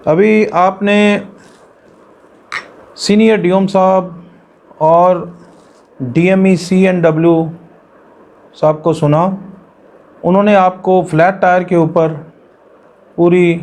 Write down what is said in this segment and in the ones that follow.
अभी आपने senior DM साहब और डीएमई CNW साहब को सुना। उन्होंने आपको फ्लैट टायर के ऊपर पूरी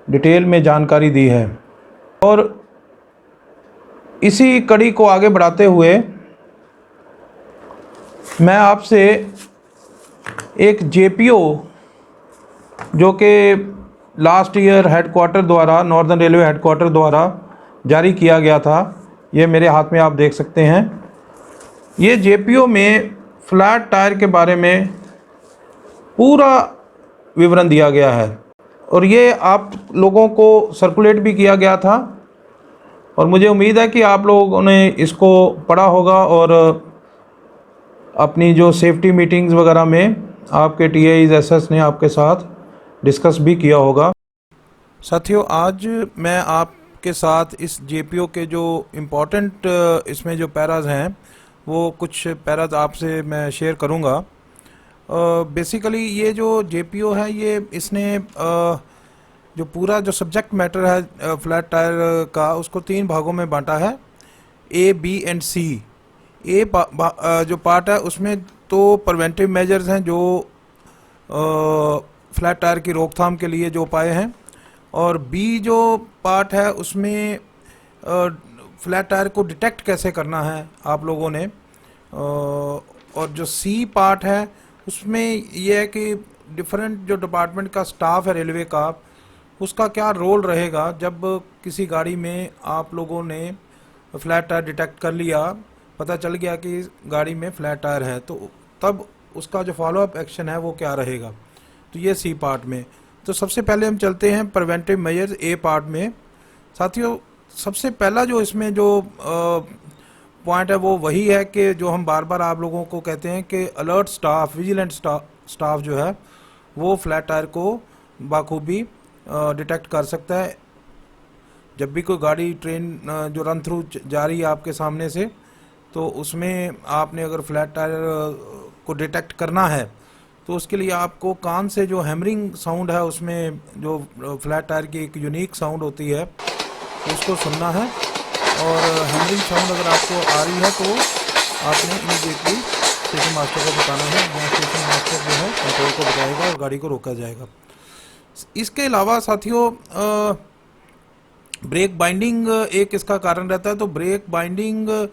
डिटेल में जानकारी दी है और इसी कड़ी को आगे बढ़ाते हुए मैं आपसे एक JPO जो कि लास्ट ईयर हेडक्वार्टर द्वारा, नॉर्दर्न रेलवे हेडक्वार्टर द्वारा जारी किया गया था, ये मेरे हाथ में आप देख सकते हैं। ये JPO में फ्लैट टायर के बारे में पूरा विवरण दिया गया है और ये आप लोगों को सर्कुलेट भी किया गया था और मुझे उम्मीद है कि आप लोगों ने इसको पढ़ा होगा और अपनी जो सेफ्टी मीटिंग्स वगैरह में आपके TAs SS ने आपके साथ डिस्कस भी किया होगा। साथियों, आज मैं आपके साथ इस JPO के जो इम्पोर्टेंट इसमें जो पैराज हैं वो कुछ पैराज आपसे मैं शेयर करूंगा। बेसिकली ये जो JPO है ये इसने जो पूरा जो सब्जेक्ट मैटर है फ्लैट टायर का उसको 3 भागों में बांटा है, A, B एंड C। जो पार्ट है उसमें तो प्रिवेंटिव मेजर्स हैं जो फ्लैट टायर की रोकथाम के लिए जो उपाय हैं, और बी जो पार्ट है उसमें फ्लैट टायर को डिटेक्ट कैसे करना है आप लोगों ने, और जो सी पार्ट है उसमें यह है कि डिफरेंट जो डिपार्टमेंट का स्टाफ है रेलवे का, उसका क्या रोल रहेगा जब किसी गाड़ी में आप लोगों ने फ्लैट टायर डिटेक्ट कर लिया, पता चल गया कि गाड़ी में फ्लैट टायर है, तो तब उसका जो फॉलोअप एक्शन है वो क्या रहेगा। तो ये सी पार्ट में। तो सबसे पहले हम चलते हैं प्रिवेंटिव मेजर्स ए पार्ट में। साथियों, सबसे पहला जो इसमें जो पॉइंट है वो वही है कि जो हम बार बार आप लोगों को कहते हैं कि अलर्ट स्टाफ, विजिलेंट स्टाफ जो है वो फ्लैट टायर को बाखूबी डिटेक्ट कर सकता है। जब भी कोई गाड़ी, ट्रेन जो रन थ्रू जा रही है आपके सामने से, तो उसमें आपने अगर फ्लैट टायर को डिटेक्ट करना है तो उसके लिए आपको कान से जो हैमरिंग साउंड है, उसमें जो फ्लैट टायर की एक यूनिक साउंड होती है उसको सुनना है, और हैमरिंग साउंड अगर आपको आ रही है तो आपने इमीडिएटली स्टेशन मास्टर को बताना है, जहाँ स्टेशन मास्टर जो है कंट्रोल को बताएगा और गाड़ी को रोका जाएगा। इसके अलावा साथियों, ब्रेक बाइंडिंग एक इसका कारण रहता है। तो ब्रेक बाइंडिंग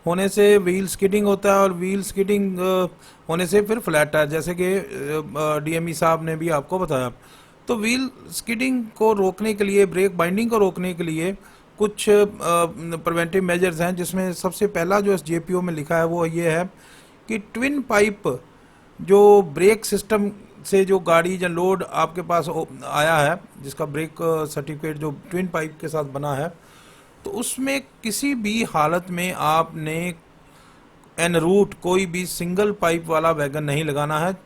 होने से व्हील स्किडिंग होता है, और व्हील स्किडिंग होने से फिर फ्लैट टायर, जैसे कि DME साहब ने भी आपको बताया। तो व्हील स्किडिंग को रोकने के लिए, ब्रेक बाइंडिंग को रोकने के लिए कुछ प्रिवेंटिव मेजर्स हैं, जिसमें सबसे पहला जो इस JPO में लिखा है वो ये है कि ट्विन पाइप जो ब्रेक सिस्टम से जो गाड़ी या लोड आपके पास आया है, जिसका ब्रेक सर्टिफिकेट जो ट्विन पाइप के साथ बना है, तो उसमें किसी भी हालत में आपने एन रूट कोई भी सिंगल पाइप वाला वैगन नहीं लगाना है।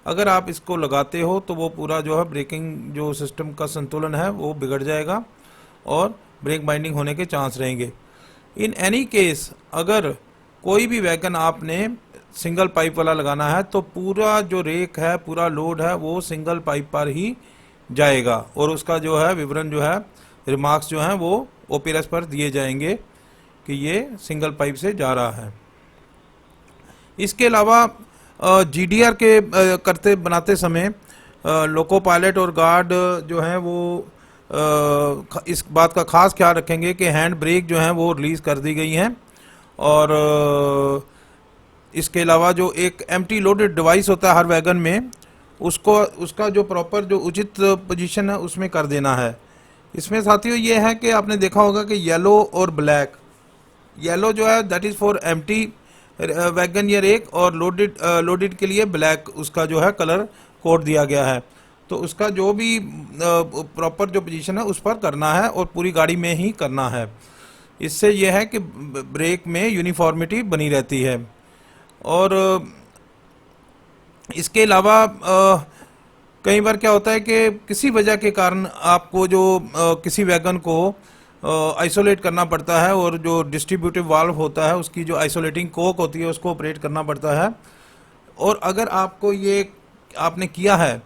अगर आप इसको लगाते हो तो वो पूरा जो है ब्रेकिंग जो सिस्टम का संतुलन है वो बिगड़ जाएगा और ब्रेक बाइंडिंग होने के चांस रहेंगे। इन एनी केस अगर कोई भी वैगन आपने सिंगल पाइप वाला लगाना है तो पूरा जो रेक है, पूरा लोड है, वो सिंगल पाइप पर ही जाएगा, और उसका जो है विवरण जो है, रिमार्क्स जो हैं वो OPRS पर दिए जाएंगे कि ये सिंगल पाइप से जा रहा है। इसके अलावा GDR के करते बनाते समय लोको पायलट और गार्ड जो हैं वो इस बात का खास ख्याल रखेंगे कि हैंड ब्रेक जो हैं वो रिलीज कर दी गई हैं, और इसके अलावा जो एक एम्प्टी लोडेड डिवाइस होता है हर वैगन में, उसका जो प्रॉपर जो उचित पोजीशन है उसमें कर देना है। इसमें साथियों ये है कि आपने देखा होगा कि येलो और ब्लैक, येलो जो है that is for empty wagon या रेक, और लोडेड के लिए ब्लैक उसका जो है कलर कोड दिया गया है। तो उसका जो भी प्रॉपर जो पोजीशन है उस पर करना है और पूरी गाड़ी में ही करना है। इससे यह है कि ब्रेक में यूनिफॉर्मिटी बनी रहती है। और इसके अलावा कई बार क्या होता है कि किसी वजह के कारण आपको जो किसी वैगन को आइसोलेट करना पड़ता है, और जो डिस्ट्रीब्यूटिव वाल्व होता है उसकी जो आइसोलेटिंग कोक होती है उसको ऑपरेट करना पड़ता है। और अगर आपको ये आपने किया है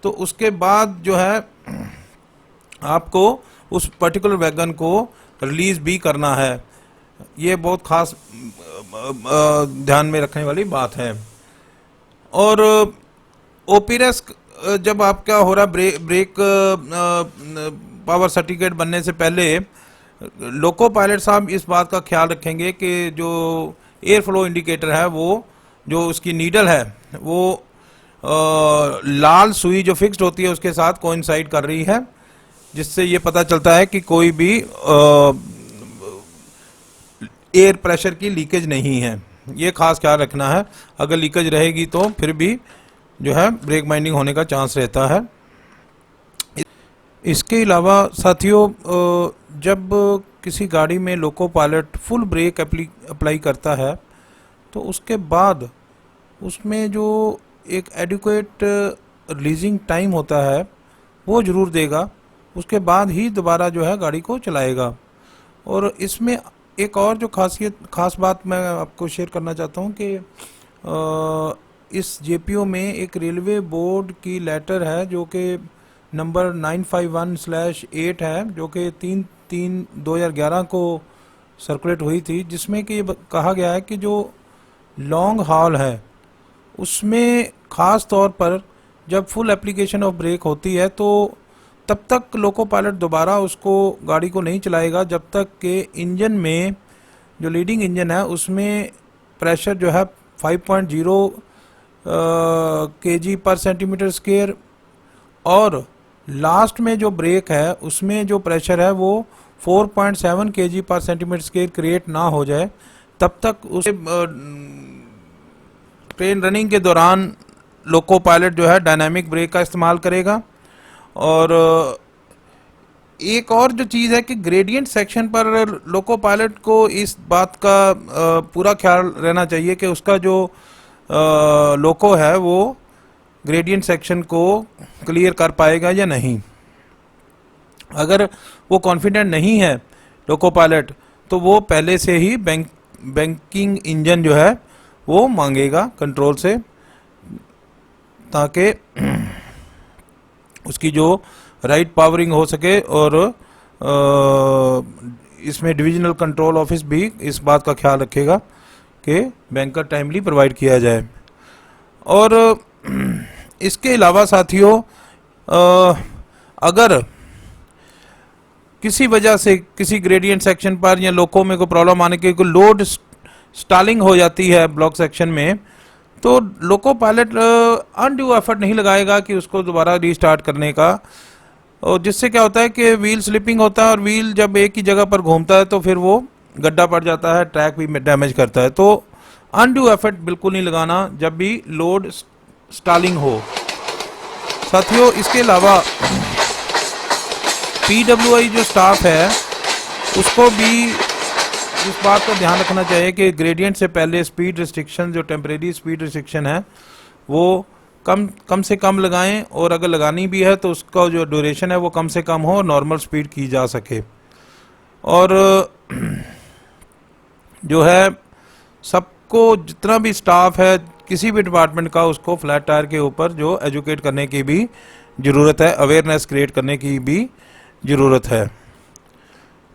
तो उसके बाद जो है आपको उस पर्टिकुलर वैगन को रिलीज भी करना है। ये बहुत खास ध्यान में रखने वाली बात है। और ओपीरेस जब आपका हो रहा ब्रेक पावर सर्टिफिकेट बनने से पहले लोको पायलट साहब इस बात का ख्याल रखेंगे कि जो एयर फ्लो इंडिकेटर है वो जो उसकी नीडल है वो लाल सुई जो फिक्स्ड होती है उसके साथ कोइंसाइड कर रही है, जिससे ये पता चलता है कि कोई भी एयर प्रेशर की लीकेज नहीं है। ये खास ख्याल रखना है, अगर लीकेज रहेगी तो फिर भी जो है ब्रेक बाइंडिंग होने का चांस रहता है। इसके अलावा साथियों, जब किसी गाड़ी में loco pilot full break apply करता है तो उसके बाद उसमें जो एक एडिक्वेट रिलीजिंग टाइम होता है वो ज़रूर देगा, उसके बाद ही दोबारा जो है गाड़ी को चलाएगा। और इसमें एक और जो खास बात मैं आपको शेयर करना चाहता हूँ कि इस जेपीओ में एक रेलवे बोर्ड की लेटर है जो कि नंबर 951/8 है, जो कि 3/3/2011 को सर्कुलेट हुई थी, जिसमें कि कहा गया है कि जो लॉन्ग हॉल है उसमें ख़ास तौर पर जब फुल एप्लीकेशन ऑफ ब्रेक होती है तो तब तक लोको पायलट दोबारा उसको गाड़ी को नहीं चलाएगा जब तक कि इंजन में जो लीडिंग इंजन है उसमें प्रेशर जो है 5.0 kg पर सेंटीमीटर स्क्वायर और लास्ट में जो ब्रेक है उसमें जो प्रेशर है वो 4.7 kg पर सेंटीमीटर स्क्वायर क्रिएट ना हो जाए, तब तक उसे ट्रेन रनिंग के दौरान लोको पायलट जो है डायनामिक ब्रेक का इस्तेमाल करेगा। और एक और जो चीज़ है कि ग्रेडियंट सेक्शन पर लोको पायलट को इस बात का पूरा ख्याल रहना चाहिए कि उसका जो लोको है वो ग्रेडियंट सेक्शन को क्लियर कर पाएगा या नहीं। अगर वो कॉन्फिडेंट नहीं है लोको पायलट तो वो पहले से ही बैंकिंग इंजन जो है वो मांगेगा कंट्रोल से, ताकि उसकी जो राइट पावरिंग हो सके। और इसमें डिविजनल कंट्रोल ऑफिस भी इस बात का ख्याल रखेगा कि बैंकर टाइमली प्रोवाइड किया जाए। और इसके अलावा साथियों, अगर किसी वजह से किसी ग्रेडियंट सेक्शन पर या लोको में कोई प्रॉब्लम आने की कोई लोड स्टालिंग हो जाती है ब्लॉक सेक्शन में, तो लोको पायलट अनड्यू एफर्ट नहीं लगाएगा कि उसको दोबारा रीस्टार्ट करने का। और जिससे क्या होता है कि व्हील स्लिपिंग होता है और व्हील जब एक ही जगह पर घूमता है तो फिर वो गड्ढा पड़ जाता है, ट्रैक भी डैमेज करता है। तो अनड्यू एफर्ट बिल्कुल नहीं लगाना जब भी लोड स्टालिंग हो। साथियों, इसके अलावा PWI जो स्टाफ है उसको भी इस बात का ध्यान रखना चाहिए कि ग्रेडियंट से पहले स्पीड रिस्ट्रिक्शन, जो टेम्परेरी स्पीड रिस्ट्रिक्शन है, वो कम से कम लगाएं, और अगर लगानी भी है तो उसका जो ड्यूरेशन है वो कम से कम हो और नॉर्मल स्पीड की जा सके। और जो है सबको, जितना भी स्टाफ है किसी भी डिपार्टमेंट का, उसको फ्लैट टायर के ऊपर जो एजुकेट करने की भी ज़रूरत है, अवेयरनेस क्रिएट करने की भी ज़रूरत है।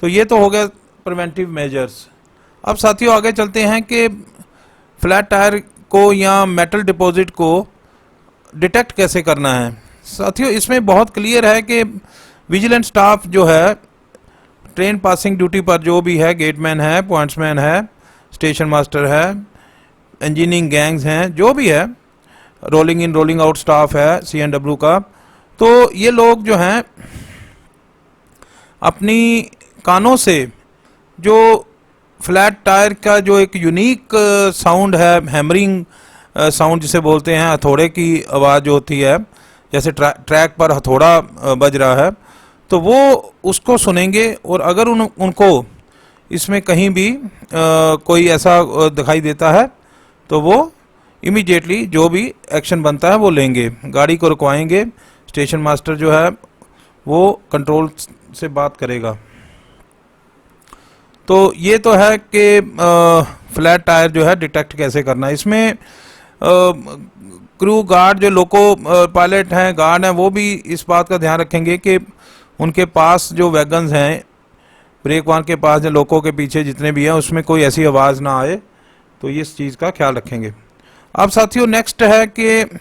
तो ये तो हो गया प्रिवेंटिव मेजर्स। अब साथियों आगे चलते हैं कि फ्लैट टायर को या मेटल डिपॉजिट को डिटेक्ट कैसे करना है। साथियों, इसमें बहुत क्लियर है कि विजिलेंट स्टाफ जो है ट्रेन पासिंग ड्यूटी पर जो भी है, गेटमैन है, पॉइंट्समैन है, स्टेशन मास्टर है, इंजीनियरिंग गैंग्स हैं, जो भी है, rolling in rolling out staff है CNW का, तो ये लोग जो हैं अपनी कानों से जो फ्लैट टायर का जो एक यूनिक साउंड है, हैमरिंग साउंड जिसे बोलते हैं, हथौड़े की आवाज़ जो होती है, जैसे ट्रैक पर हथौड़ा बज रहा है, तो वो उसको सुनेंगे। और अगर उनको इसमें कहीं भी कोई ऐसा दिखाई देता है तो वो इमीडिएटली जो भी एक्शन बनता है वो लेंगे, गाड़ी को रुकवाएंगे, स्टेशन मास्टर जो है वो कंट्रोल से बात करेगा। तो ये तो है कि फ्लैट टायर जो है डिटेक्ट कैसे करना है। इसमें क्रू गार्ड जो लोको पायलट हैं, गार्ड हैं, वो भी इस बात का ध्यान रखेंगे कि उनके पास जो वैगन्स हैं, ब्रेक वाहन के पास जो लोगों के पीछे जितने भी हैं, उसमें कोई ऐसी आवाज़ ना आए, तो ये इस चीज़ का ख्याल रखेंगे। अब साथियों नेक्स्ट है कि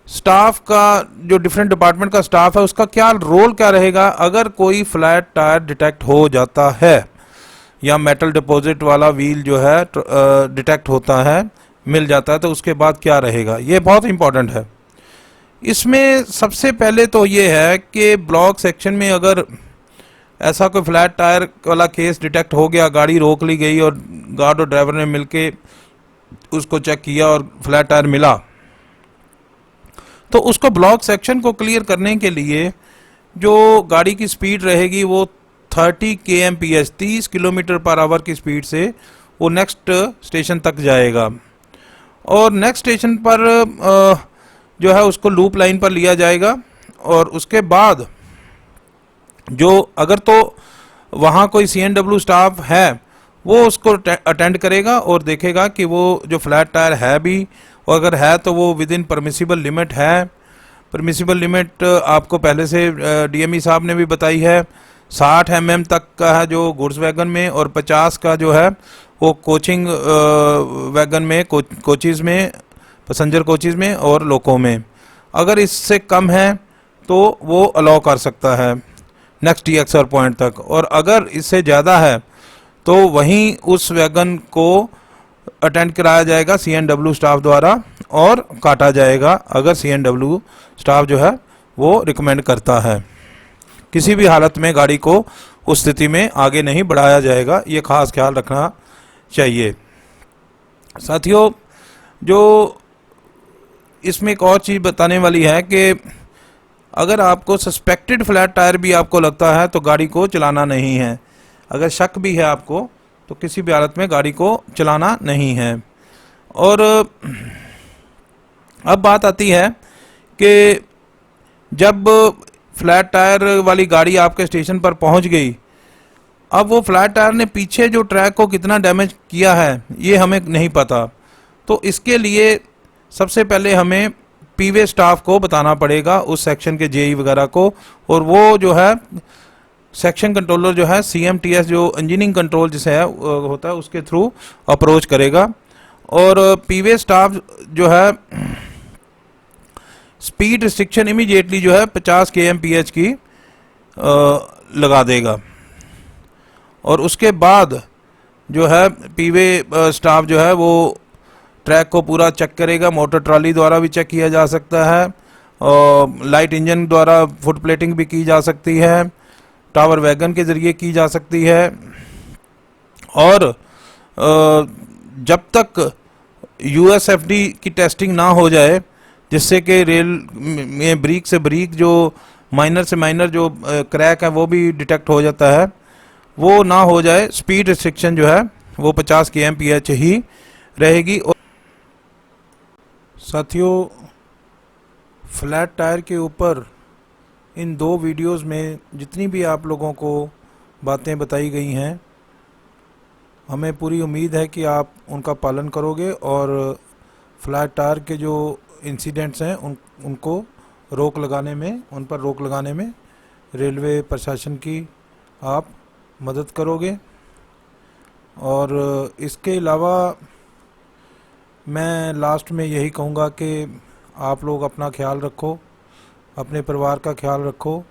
स्टाफ का, जो डिफरेंट डिपार्टमेंट का स्टाफ है, उसका क्या रोल क्या रहेगा अगर कोई फ्लैट टायर डिटेक्ट हो जाता है या मेटल डिपॉजिट वाला व्हील जो है डिटेक्ट होता है, मिल जाता है, तो उसके बाद क्या रहेगा। ये बहुत इंपॉर्टेंट है। इसमें सबसे पहले तो ये है कि ब्लॉक सेक्शन में अगर ऐसा कोई फ्लैट टायर वाला केस डिटेक्ट हो गया, गाड़ी रोक ली गई और गार्ड और ड्राइवर ने मिलके उसको चेक किया और फ्लैट टायर मिला, तो उसको ब्लॉक सेक्शन को क्लियर करने के लिए जो गाड़ी की स्पीड रहेगी वो 30 kmph 30 किलोमीटर पर आवर की स्पीड से वो नेक्स्ट स्टेशन तक जाएगा, और नेक्स्ट स्टेशन पर जो है उसको लूप लाइन पर लिया जाएगा, और उसके बाद जो अगर तो वहाँ कोई CNW स्टाफ है वो उसको अटेंड करेगा और देखेगा कि वो जो फ्लैट टायर है भी, और अगर है तो वो विद इन परमिसिबल लिमिट है। परमिसिबल लिमिट आपको पहले से DME साहब ने भी बताई है, 60 mm तक का है जो गुड्स वैगन में, और 50 का जो है वो कोचिंग वैगन में, कोचेज़ में, पैसेंजर कोचेज़ में और लोको में। अगर इससे कम है तो वो अलाउ कर सकता है नेक्स्ट EXR पॉइंट तक, और अगर इससे ज़्यादा है तो वहीं उस वैगन को अटेंड कराया जाएगा CNW स्टाफ द्वारा और काटा जाएगा अगर CNW स्टाफ जो है वो रिकमेंड करता है। किसी भी हालत में गाड़ी को उस स्थिति में आगे नहीं बढ़ाया जाएगा, ये खास ख्याल रखना चाहिए। साथियों जो इसमें एक और चीज़ बताने वाली है कि अगर आपको सस्पेक्टेड फ्लैट टायर भी आपको लगता है तो गाड़ी को चलाना नहीं है। अगर शक भी है आपको तो किसी भी हालत में गाड़ी को चलाना नहीं है। और अब बात आती है कि जब फ्लैट टायर वाली गाड़ी आपके स्टेशन पर पहुंच गई, अब वो फ्लैट टायर ने पीछे जो ट्रैक को कितना डैमेज किया है ये हमें नहीं पता, तो इसके लिए सबसे पहले हमें पीवे स्टाफ को बताना पड़ेगा, उस सेक्शन के JE वगैरह को, और वो जो है सेक्शन कंट्रोलर जो है CMTS जो इंजीनियरिंग कंट्रोल जिसे है होता है उसके थ्रू अप्रोच करेगा। और पीवे स्टाफ जो है स्पीड रिस्ट्रिक्शन इमीडिएटली जो है 50 kmph की लगा देगा, और उसके बाद जो है पीवे स्टाफ जो है वो ट्रैक को पूरा चेक करेगा। मोटर ट्रॉली द्वारा भी चेक किया जा सकता है, और लाइट इंजन द्वारा फुट प्लेटिंग भी की जा सकती है, टावर वैगन के ज़रिए की जा सकती है, और जब तक USFD की टेस्टिंग ना हो जाए, जिससे कि रेल में ब्रीक से ब्रीक जो माइनर से माइनर जो क्रैक है वो भी डिटेक्ट हो जाता है, वो ना हो जाए, स्पीड रिस्ट्रिक्शन जो है वो 50 kmph ही रहेगी। और साथियों फ्लैट टायर के ऊपर इन 2 वीडियोस में जितनी भी आप लोगों को बातें बताई गई हैं, हमें पूरी उम्मीद है कि आप उनका पालन करोगे और फ्लैट टायर के जो इंसिडेंट्स हैं उनको रोक लगाने में, उन पर रोक लगाने में रेलवे प्रशासन की आप मदद करोगे। और इसके अलावा मैं लास्ट में यही कहूँगा कि आप लोग अपना ख्याल रखो, अपने परिवार का ख्याल रखो।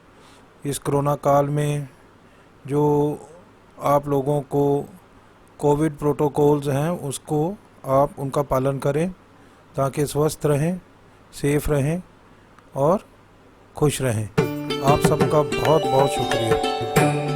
इस कोरोना काल में जो आप लोगों को कोविड प्रोटोकॉल्स हैं उसको आप उनका पालन करें ताकि स्वस्थ रहें, सेफ रहें और खुश रहें। आप सबका बहुत बहुत शुक्रिया।